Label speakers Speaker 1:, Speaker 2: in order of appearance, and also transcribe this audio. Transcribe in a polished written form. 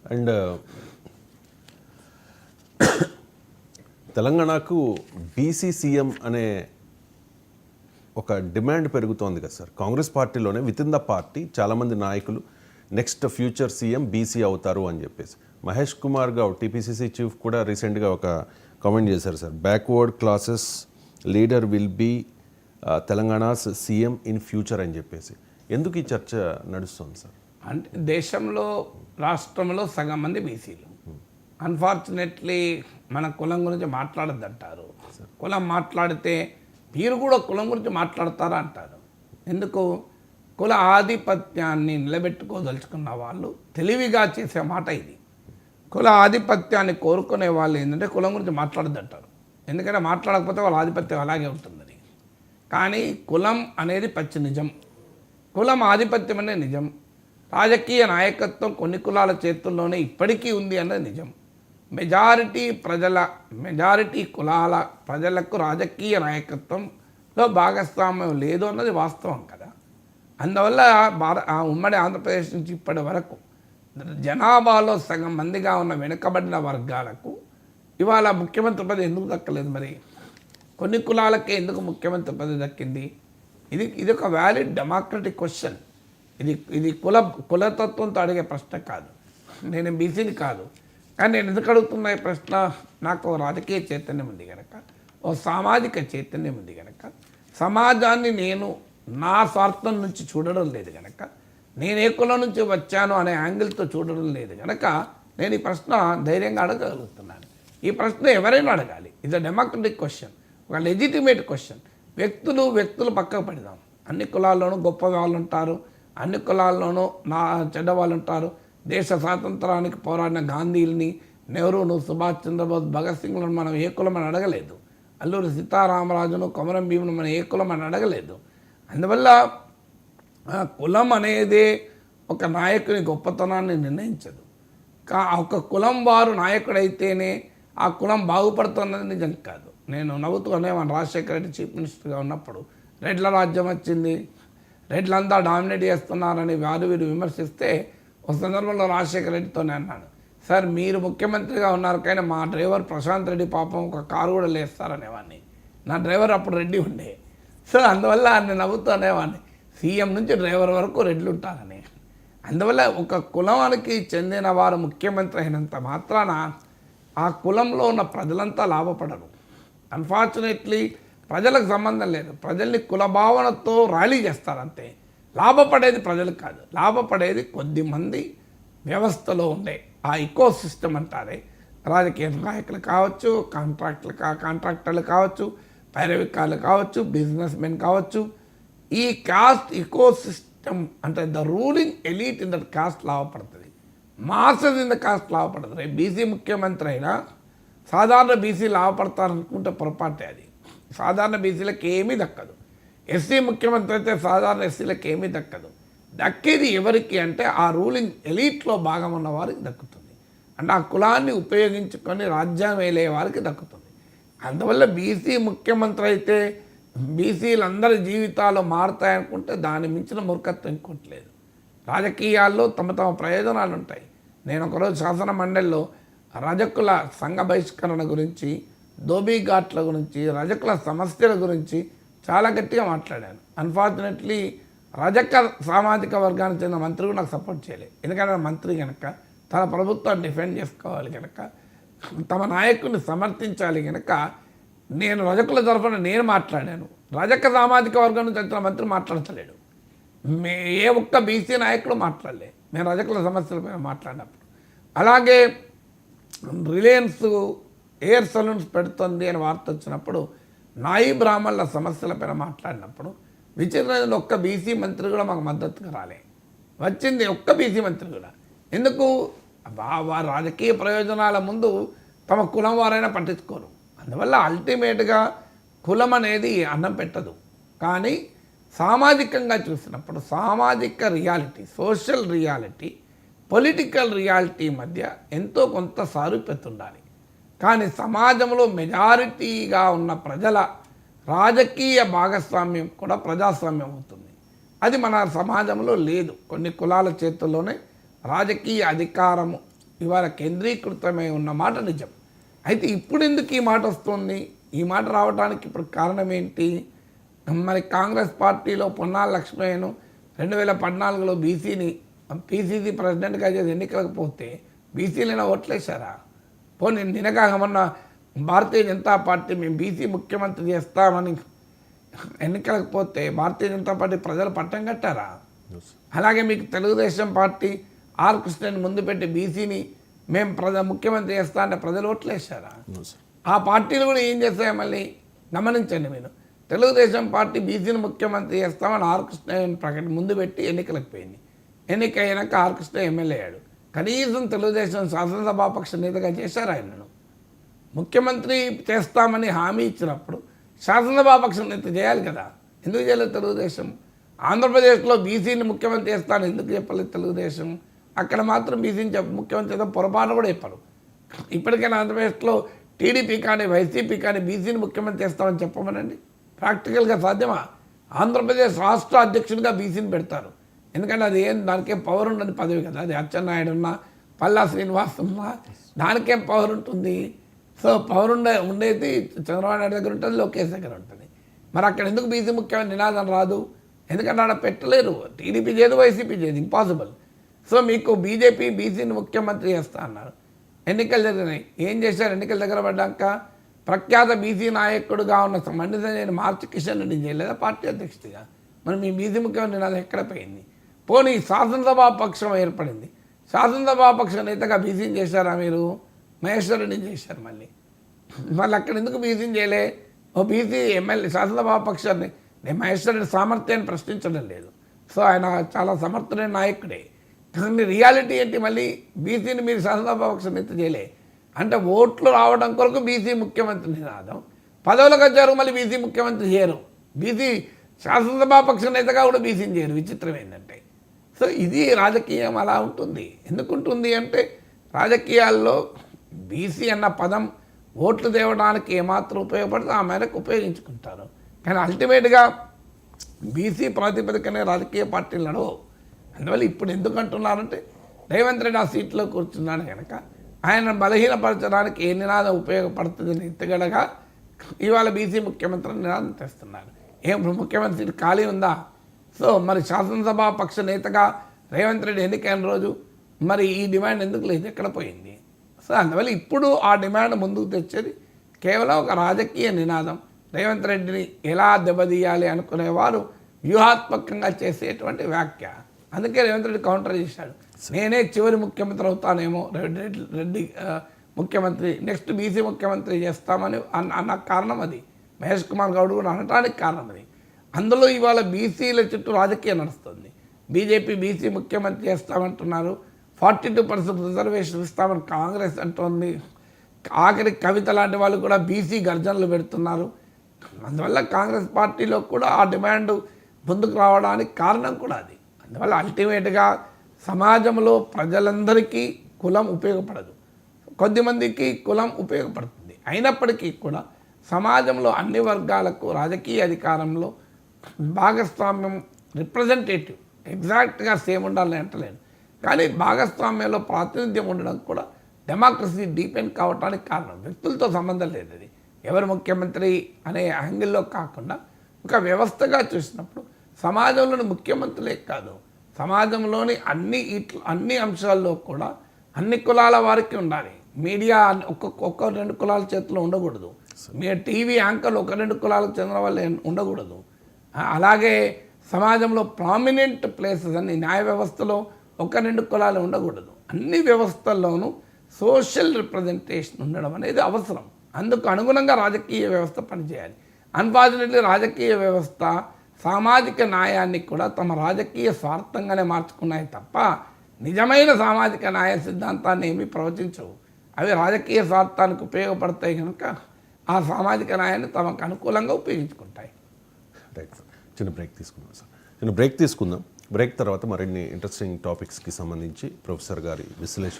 Speaker 1: And తెలంగాణకు BC CM అనే ఒక డిమాండ్ పెరుగుతోంది కదా సార్. కాంగ్రెస్ పార్టీలోనే విత్ ఇన్ ద పార్టీ చాలామంది నాయకులు నెక్స్ట్ ఫ్యూచర్ సీఎం బీసీ అవుతారు అని చెప్పేసి మహేష్ కుమార్ గౌడ్ టీపీసీసీ చీఫ్ కూడా రీసెంట్గా ఒక కామెంట్ చేశారు sir. Backward classes leader will be Telangana's CM in future అని చెప్పేసి. ఎందుకు ఈ చర్చ నడుస్తుంది సార్?
Speaker 2: అంటే దేశంలో రాష్ట్రంలో సగం మంది బీసీలు. అన్ఫార్చునేట్లీ మన కులం గురించి మాట్లాడద్దంటారు. కులం మాట్లాడితే మీరు కూడా కులం గురించి మాట్లాడతారా అంటారు. ఎందుకు? కుల ఆధిపత్యాన్ని నిలబెట్టుకోదలుచుకున్న వాళ్ళు తెలివిగా చేసే మాట ఇది. కుల ఆధిపత్యాన్ని కోరుకునే వాళ్ళు ఏంటంటే కులం గురించి మాట్లాడద్దంటారు. ఎందుకంటే మాట్లాడకపోతే వాళ్ళ ఆధిపత్యం అలాగే ఉంటుందని. కానీ కులం అనేది పచ్చి నిజం. కులం ఆధిపత్యం అనేది నిజం. రాజకీయ నాయకత్వం కొన్ని కులాల చేతుల్లోనే ఇప్పటికీ ఉంది అన్నది నిజం. మెజారిటీ కులాల ప్రజలకు రాజకీయ నాయకత్వంలో భాగస్వామ్యం లేదు అన్నది వాస్తవం కదా. అందువల్ల ఉమ్మడి ఆంధ్రప్రదేశ్ నుంచి ఇప్పటి వరకు జనాభాలో సగం మందిగా ఉన్న వెనుకబడిన వర్గాలకు ఇవాళ ముఖ్యమంత్రి పదవి ఎందుకు దక్కలేదు? మరి కొన్ని కులాలకే ఎందుకు ముఖ్యమంత్రి పదవి దక్కింది? ఇది ఒక వ్యాలిడ్ డెమోక్రటిక్ క్వశ్చన్. ఇది కులతత్వంతో అడిగే ప్రశ్న కాదు. నేను బీసీని కాదు, కానీ నేను ఎందుకు అడుగుతున్నా ఈ ప్రశ్న? నాకు రాజకీయ చైతన్యం ఉంది కనుక, ఓ సామాజిక చైతన్యం ఉంది కనుక, సమాజాన్ని నేను నా స్వార్థం నుంచి చూడడం లేదు కనుక, నేను ఏ కులం నుంచి వచ్చాను అనే యాంగిల్తో చూడడం లేదు కనుక నేను ఈ ప్రశ్న ధైర్యంగా అడగగలుగుతున్నాను. ఈ ప్రశ్న ఎవరైనా అడగాలి. ఇది డెమోక్రటిక్ క్వశ్చన్, ఒక లెజిటిమేట్ క్వశ్చన్. వ్యక్తులు పక్కకు పెడదాం. అన్ని కులాల్లోనూ గొప్ప వాళ్ళు ఉంటారు, అన్ని కులాల్లోనూ చెడ్డ వాళ్ళు ఉంటారు. దేశ స్వాతంత్రానికి పోరాడిన గాంధీని, నెహ్రూను, సుభాష్ చంద్రబోస్, భగత్ సింగ్లను మనం ఏ కులం అని అడగలేదు. అల్లూరి సీతారామరాజును, కొమరం భీమును మనం ఏ కులం అని అడగలేదు. అందువల్ల కులం అనేది ఒక నాయకుని గొప్పతనాన్ని నిర్ణయించదు. ఒక కులం వారు నాయకుడైతేనే ఆ కులం బాగుపడుతున్నది నిజం కాదు. నేను నవ్వుతూనే మన రాజశేఖర రెడ్డి చీఫ్ మినిస్టర్గా ఉన్నప్పుడు రెడ్ల రాజ్యం వచ్చింది, రెడ్లంతా డామినేట్ చేస్తున్నారని వీరు విమర్శిస్తే ఒక సందర్భంలో రాజశేఖర రెడ్డితోనే అన్నాను, సార్ మీరు ముఖ్యమంత్రిగా ఉన్నారు కానీ మా డ్రైవర్ ప్రశాంత్ రెడ్డి పాపం ఒక కారు కూడా లేస్తారనేవాడిని. నా డ్రైవర్ అప్పుడు రెడ్డి ఉండే. సో అందువల్ల నేను నవ్వుతూ అనేవాడిని, సీఎం నుంచి డ్రైవర్ వరకు రెడ్లు ఉంటారని. అందువల్ల ఒక కులానికి చెందిన వారు ముఖ్యమంత్రి అయినంత మాత్రాన ఆ కులంలో ఉన్న ప్రజలంతా లాభపడరు. అన్ఫార్చునేట్లీ ప్రజలకు సంబంధం లేదు. ప్రజల్ని కుల భావనతో ర్యాలీ చేస్తారంతే. లాభపడేది ప్రజలు కాదు, లాభపడేది కొద్దిమంది వ్యవస్థలో ఉండే ఆ ఇకో సిస్టమ్ అంటారే, రాజకీయ నాయకులు కావచ్చు, కాంట్రాక్టర్లు కావచ్చు, పైరవికాలు కావచ్చు, బిజినెస్ మెన్ కావచ్చు. ఈ కాస్ట్ ఇకో సిస్టమ్ అంటే the ruling elite in that caste లాభపడుతుంది. మాసెస్ ఇన్ ద కాస్ట్ లాభపడుతుంది. రేపు బీసీ ముఖ్యమంత్రి అయినా సాధారణ బీసీ లాభపడతారనుకుంటే పొరపాటే. అది సాధారణ బీసీలకు ఏమీ దక్కదు. ఎస్సీ ముఖ్యమంత్రి అయితే సాధారణ ఎస్సీలకు ఏమీ దక్కదు. దక్కేది ఎవరికి అంటే ఆ రూలింగ్ ఎలీట్లో భాగం ఉన్న వారికి దక్కుతుంది. అంటే ఆ కులాన్ని ఉపయోగించుకొని రాజ్యం వేలే వారికి దక్కుతుంది. అందువల్ల బీసీ ముఖ్యమంత్రి అయితే బీసీలందరి జీవితాలు మారుతాయనుకుంటే దాని మించిన మూర్ఖత్వం ఇంకోట్లేదు. రాజకీయాల్లో తమ ప్రయోజనాలు ఉంటాయి. నేను ఒకరోజు శాసన మండలిలో రజకుల సంఘ బహిష్కరణ గురించి, ధోబీఘాట్ల గురించి, రజకుల సమస్యల గురించి చాలా గట్టిగా మాట్లాడాను. అన్ఫార్చునేట్లీ రజక సామాజిక వర్గానికి చెందిన మంత్రి కూడా నాకు సపోర్ట్ చేయలేదు. ఎందుకంటే మంత్రి కనుక తన ప్రభుత్వాన్ని డిఫెండ్ చేసుకోవాలి కనుక, తమ నాయకుడిని సమర్థించాలి కనుక నేను రజకుల తరఫున నేను మాట్లాడాను. రజక సామాజిక వర్గం నుంచి వచ్చిన మంత్రి మాట్లాడతలేడు. ఏ ఒక్క బీసీ నాయకుడు మాట్లాడలే నేను రజకుల సమస్యలపైన మాట్లాడినప్పుడు. అలాగే రిలయన్స్ ఎయిర్ సలూన్స్ పెడుతుంది అని వార్త వచ్చినప్పుడు, నాయి బ్రాహ్మణుల సమస్యలపైన మాట్లాడినప్పుడు విచిత్రమైన ఒక్క బీసీ మంత్రి కూడా మాకు మద్దతుగా రాలే. వచ్చింది ఒక్క బీసీ మంత్రి కూడా. ఎందుకు? వారి రాజకీయ ప్రయోజనాల ముందు తమ కులం వారైనా పట్టించుకోరు. అందువల్ల అల్టిమేట్గా కులం అనేది అన్నం పెట్టదు. కానీ సామాజికంగా చూసినప్పుడు సామాజిక reality, social reality, political reality మధ్య ఎంతో కొంత సారూప్యత ఉండాలి. కానీ సమాజంలో మెజారిటీగా ఉన్న ప్రజల రాజకీయ భాగస్వామ్యం కూడా ప్రజాస్వామ్యం అవుతుంది. అది మన సమాజంలో లేదు. కొన్ని కులాల చేతుల్లోనే రాజకీయ అధికారము ఇవాళ కేంద్రీకృతమై ఉన్న మాట నిజం. అయితే ఇప్పుడు ఎందుకు ఈ మాట వస్తుంది? ఈ మాట రావడానికి ఇప్పుడు కారణం ఏంటి? మరి కాంగ్రెస్ పార్టీలో పొన్నాల లక్ష్మయ్యను 2014లో పీసీసీ ప్రెసిడెంట్గా చేసి ఎన్నికలకు పోతే బీసీలైనా ఓట్లేశారా? పోనీ నినగా మొన్న భారతీయ జనతా పార్టీ మేము బీసీ ముఖ్యమంత్రి చేస్తామని ఎన్నికలకు పోతే భారతీయ జనతా పార్టీ ప్రజలు పట్టం కట్టారా? అలాగే మీకు తెలుగుదేశం పార్టీ ఆర్ కృష్ణని ముందు పెట్టి బీసీని మేము ముఖ్యమంత్రి చేస్తా అంటే ప్రజలు ఓట్లేశారా? ఆ పార్టీలు కూడా ఏం చేస్తాయో మళ్ళీ గమనించండి మీరు. తెలుగుదేశం పార్టీ బీసీని ముఖ్యమంత్రి చేస్తామని ఆర్ కృష్ణ ముందు పెట్టి ఎన్నికలకు పోయింది. ఎన్నిక అయినాక ఆర్ కృష్ణ ఎమ్మెల్యే అయ్యాడు. కనీసం తెలుగుదేశం శాసనసభాపక్ష నేతగా చేశారు ఆయనను. ముఖ్యమంత్రి చేస్తామని హామీ ఇచ్చినప్పుడు శాసనసభాపక్ష నేత చేయాలి కదా, ఎందుకు చేయలేదు తెలుగుదేశం? ఆంధ్రప్రదేశ్లో బీసీని ముఖ్యమంత్రి చేస్తాను ఎందుకు చెప్పలేదు తెలుగుదేశం? అక్కడ మాత్రం బీసీని ముఖ్యమంత్రి చేద్దాం పొరపాటు కూడా చెప్పరు. ఇప్పటికైనా ఆంధ్రప్రదేశ్లో టీడీపీ కానీ వైసీపీ కానీ బీసీని ముఖ్యమంత్రి చేస్తామని చెప్పమనండి. ప్రాక్టికల్గా సాధ్యమా? ఆంధ్రప్రదేశ్ రాష్ట్ర అధ్యక్షుడిగా బీసీని పెడతారు. ఎందుకంటే అది దానికేం పవర్ ఉండని పదవి కదా, అది అచ్చెన్నాయుడు ఉన్నా పల్లా శ్రీనివాస్ ఉన్నా దానికేం పవర్ ఉంటుంది? సో పవర్ ఉండేది చంద్రబాబు నాయుడు దగ్గర ఉంటుంది, లోకేష్ దగ్గర ఉంటుంది. మరి అక్కడ ఎందుకు బీసీ ముఖ్యమైన నినాదం రాదు? ఎందుకంటే ఆడ పెట్టలేరు. టీడీపీ చేయదు, వైసీపీ చేయదు, ఇంపాసిబుల్. సో మీకు బీజేపీ బీసీని ముఖ్యమంత్రి చేస్తా అన్నారు. ఎన్నికలు జరిగినాయి. ఏం చేశారు? ఎన్నికల దగ్గర పడ్డాక ప్రఖ్యాత బీసీ నాయకుడుగా ఉన్న మండిదని మార్చి కిషన్ రెడ్డి చేయలేదా పార్టీ అధ్యక్షుడిగా? మరి మీ బీసీ ముఖ్యమంత్రి నినాదం ఎక్కడ పోయింది? పోనీ శాసనసభా పక్షం ఏర్పడింది, శాసనసభా పక్ష నేతగా బీసీని చేశారా మీరు? మహేశ్వర్ రెడ్డిని చేశారు. మళ్ళీ అక్కడ ఎందుకు బీసీని చేయలే? ఓ బీసీ ఎమ్మెల్యే శాసనసభా పక్షాన్ని నేను మహేశ్వర్ రెడ్డి సామర్థ్యాన్ని ప్రశ్నించడం లేదు. సో ఆయన చాలా సమర్థుడైన నాయకుడే. కానీ రియాలిటీ ఏంటి? మళ్ళీ బీసీని మీరు శాసనసభా పక్ష నేత చేయలే అంటే ఓట్లు రావడం కొరకు బీసీ ముఖ్యమంత్రి నినాదం, పదవులకు వచ్చారు మళ్ళీ బీసీ ముఖ్యమంత్రి చేయరు. బీసీ శాసనసభాపక్ష నేతగా కూడా బీసీని చేయరు. విచిత్రం ఏంటంటే, సో ఇది రాజకీయం అలా ఉంటుంది. ఎందుకుంటుంది అంటే రాజకీయాల్లో బీసీ అన్న పదం ఓట్లు తేవడానికి ఏమాత్రం ఉపయోగపడితే ఆ మేరకు ఉపయోగించుకుంటారు. కానీ అల్టిమేట్గా బీసీ ప్రాతిపదికనే రాజకీయ పార్టీలు నడవవు. అందువల్ల ఇప్పుడు ఎందుకు అంటున్నారంటే రేవంత్ రెడ్డి ఆ సీట్లో కూర్చున్నాడు కనుక ఆయన బలహీనపరచడానికి ఏ నినాదం ఉపయోగపడుతుందని ఎత్తుగడగా ఇవాళ బీసీ ముఖ్యమంత్రి నినాదం తెస్తున్నారు. ఏం ముఖ్యమంత్రి ఖాళీ ఉందా? సో మరి శాసనసభా పక్ష నేతగా రేవంత్ రెడ్డి ఎన్నికైన రోజు మరి ఈ డిమాండ్ ఎందుకు లేదు? ఎక్కడ పోయింది? సో అందువల్ల ఇప్పుడు ఆ డిమాండ్ ముందుకు తెచ్చేది కేవలం ఒక రాజకీయ నినాదం. రేవంత్ రెడ్డిని ఎలా దెబ్బతీయాలి అనుకునేవారు వ్యూహాత్మకంగా చేసేటువంటి వ్యాఖ్య. అందుకే రేవంత్ రెడ్డి కౌంటర్ చేశాడు. నేనే చివరి ముఖ్యమంత్రి అవుతానేమో, రెడ్డి ముఖ్యమంత్రి నెక్స్ట్ బీసీ ముఖ్యమంత్రి చేస్తామని అన్న కారణం అది. మహేష్ కుమార్ గౌడ్ కూడా అనడానికి కారణం అది. అందులో ఇవాళ బీసీల చుట్టూ రాజకీయం నడుస్తుంది. బీజేపీ బీసీ ముఖ్యమంత్రి చేస్తామంటున్నారు, 42% రిజర్వేషన్ ఇస్తామని కాంగ్రెస్ అంటోంది. ఆఖరి కవిత లాంటి వాళ్ళు కూడా బీసీ గర్జనలు పెడుతున్నారు. అందువల్ల కాంగ్రెస్ పార్టీలో కూడా ఆ డిమాండ్ ముందుకు రావడానికి కారణం కూడా అది. అందువల్ల అల్టిమేట్గా సమాజంలో ప్రజలందరికీ కులం ఉపయోగపడదు, కొద్దిమందికి కులం ఉపయోగపడుతుంది. అయినప్పటికీ కూడా సమాజంలో అన్ని వర్గాలకు రాజకీయ అధికారంలో భాగస్వామ్యం రిప్రజెంటేటివ్ ఎగ్జాక్ట్గా సేమ్ ఉండాలని అంటలేను, కానీ భాగస్వామ్యంలో ప్రాతినిధ్యం ఉండడం కూడా డెమోక్రసీ డీపెండ్ కావడానికి కారణం. వ్యక్తులతో సంబంధం లేదు. అది ఎవరు ముఖ్యమంత్రి అనే యాంగిల్లో కాకుండా ఒక వ్యవస్థగా చూసినప్పుడు సమాజంలోని ముఖ్యమంత్రులే కాదు, సమాజంలోని అన్ని అంశాల్లో కూడా అన్ని కులాల వారికి ఉండాలి. మీడియా ఒక్క 2 కులాల చేతిలో ఉండకూడదు. మీ టీవీ యాంకర్లు 1-2 కులాలకు చెందిన వాళ్ళు ఉండకూడదు. అలాగే సమాజంలో ప్రామినెంట్ ప్లేసెస్ అన్ని న్యాయ వ్యవస్థలో 1-2 కులాలు ఉండకూడదు. అన్ని వ్యవస్థల్లోనూ సోషల్ రిప్రజెంటేషన్ ఉండడం అనేది అవసరం. అందుకు అనుగుణంగా రాజకీయ వ్యవస్థ పనిచేయాలి. అన్ఫార్చునేట్లీ రాజకీయ వ్యవస్థ సామాజిక న్యాయాన్ని కూడా తమ రాజకీయ స్వార్థంగానే మార్చుకున్నాయి తప్ప నిజమైన సామాజిక న్యాయ సిద్ధాంతాన్ని ఏమీ ప్రవచించవు. అవి రాజకీయ స్వార్థానికి ఉపయోగపడతాయి కనుక ఆ సామాజిక న్యాయాన్ని తమకు అనుకూలంగా ఉపయోగించుకుంటాయి.
Speaker 1: రైట్ సార్, చిన్న బ్రేక్ తీసుకుందాం. బ్రేక్ తర్వాత మరిన్ని ఇంట్రెస్టింగ్ టాపిక్స్కి సంబంధించి ప్రొఫెసర్ గారి విశ్లేషణ